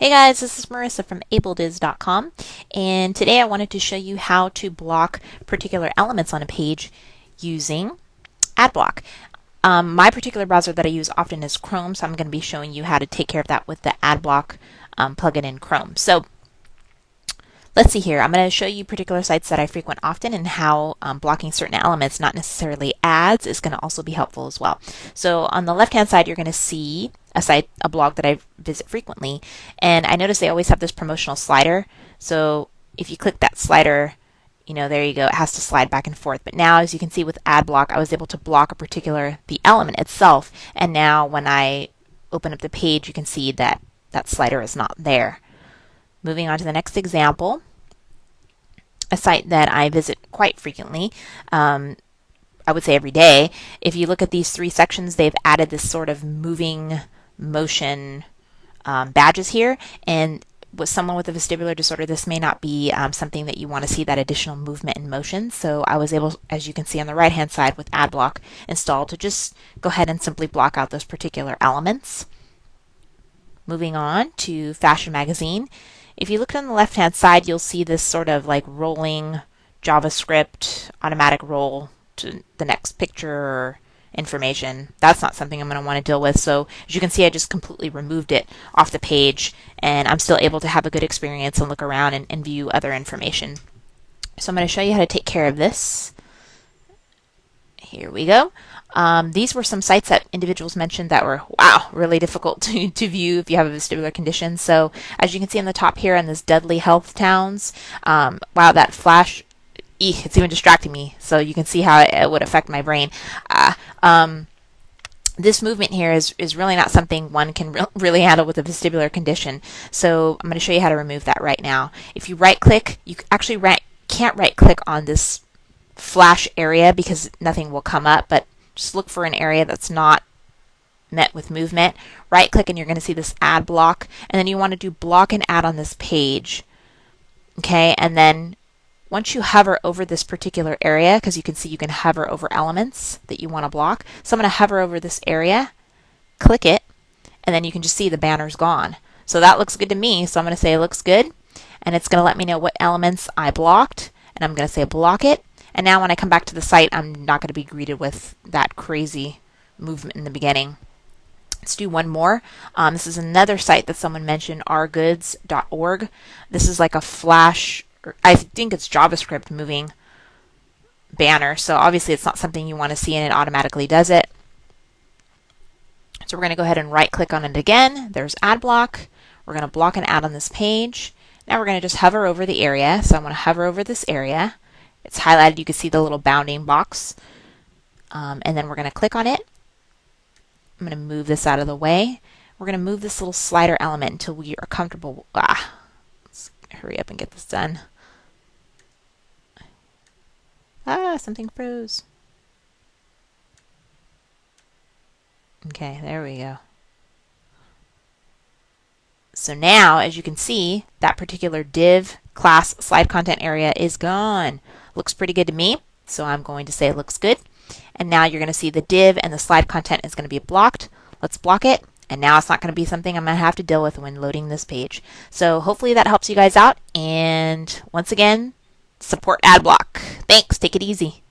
Hey guys, this is Marissa from AbleDiz.com, and today I wanted to show you how to block particular elements on a page using AdBlock. My particular browser that I use often is Chrome, so I'm going to be showing you how to take care of that with the AdBlock plugin in Chrome. So let's see here. I'm going to show you particular sites that I frequent often and how blocking certain elements, not necessarily ads, is going to also be helpful as well. So on the left-hand side, you're going to see a blog that I visit frequently, and I notice they always have this promotional slider. So if you click that slider, there you go, it has to slide back and forth. But now, as you can see with AdBlock, I was able to block the element itself, and now when I open up the page, you can see that that slider is not there. Moving on to the next example, a site that I visit quite frequently, I would say every day. If you look at these three sections, they've added this sort of moving motion badges here, and with someone with a vestibular disorder, this may not be something that you want to see, that additional movement and motion. So I was able, as you can see on the right hand side with AdBlock installed, to just go ahead and simply block out those particular elements. Moving on to Fashion Magazine. If you look on the left hand side, you'll see this sort of like rolling JavaScript automatic roll to the next picture or information. That's not something I'm going to want to deal with. So as you can see, I just completely removed it off the page, and I'm still able to have a good experience and look around and view other information. So I'm going to show you how to take care of this. Here we go. These were some sites that individuals mentioned that were, wow, really difficult to view if you have a vestibular condition. So as you can see on the top here in this Dudley Health Towns, wow, that flash, it's even distracting me. So you can see how it would affect my brain. This movement here is really not something one can really handle with a vestibular condition. So I'm going to show you how to remove that right now. If you right click, you actually can't right click on this flash area because nothing will come up, but just look for an area that's not met with movement. Right click and you're going to see this add block, and then you want to do block and add on this page. Okay, and then once you hover over this particular area, because you can see you can hover over elements that you want to block. So I'm going to hover over this area, click it, and then you can just see the banner's gone. So that looks good to me, so I'm going to say it looks good, and it's going to let me know what elements I blocked, and I'm going to say block it. And now when I come back to the site, I'm not going to be greeted with that crazy movement in the beginning. Let's do one more. This is another site that someone mentioned, ourgoods.org. This is like a flash, I think it's JavaScript moving banner. So obviously it's not something you want to see, and it automatically does it. So we're going to go ahead and right click on it again. There's AdBlock. We're going to block and add on this page. Now we're going to just hover over the area. So I'm going to hover over this area. It's highlighted. You can see the little bounding box. And then we're going to click on it. I'm going to move this out of the way. We're going to move this little slider element until we are comfortable. Let's hurry up and get this done. Something froze. Okay, there we go. So now, as you can see, that particular div class slide content area is gone. Looks pretty good to me, so I'm going to say it looks good. And now you're going to see the div and the slide content is going to be blocked. Let's block it. And now it's not going to be something I'm going to have to deal with when loading this page. So hopefully that helps you guys out. And once again, support AdBlock. Thanks. Take it easy.